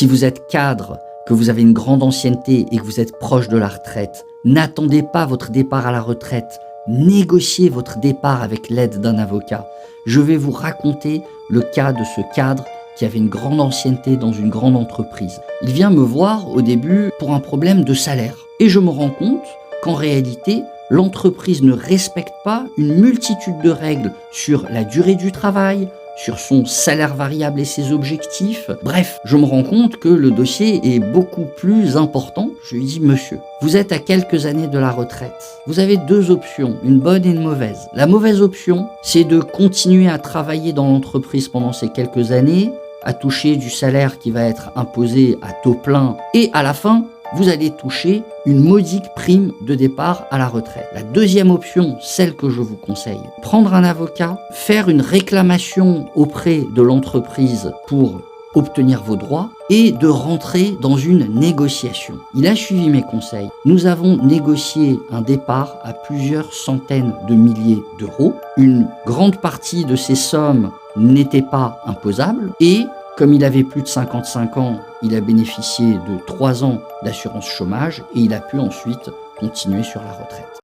Si vous êtes cadre, que vous avez une grande ancienneté et que vous êtes proche de la retraite, n'attendez pas votre départ à la retraite. Négociez votre départ avec l'aide d'un avocat. Je vais vous raconter le cas de ce cadre qui avait une grande ancienneté dans une grande entreprise. Il vient me voir au début pour un problème de salaire. Et je me rends compte qu'en réalité, l'entreprise ne respecte pas une multitude de règles sur la durée du travail, sur son salaire variable et ses objectifs. Bref, je me rends compte que le dossier est beaucoup plus important. Je lui dis, monsieur, vous êtes à quelques années de la retraite. Vous avez deux options, une bonne et une mauvaise. La mauvaise option, c'est de continuer à travailler dans l'entreprise pendant ces quelques années, à toucher du salaire qui va être imposé à taux plein et à la fin, vous allez toucher une modique prime de départ à la retraite. La deuxième option, celle que je vous conseille, prendre un avocat, faire une réclamation auprès de l'entreprise pour obtenir vos droits et de rentrer dans une négociation. Il a suivi mes conseils. Nous avons négocié un départ à plusieurs centaines de milliers d'euros. Une grande partie de ces sommes n'était pas imposable et comme il avait plus de 55 ans, il a bénéficié de 3 ans d'assurance chômage et il a pu ensuite continuer sur la retraite.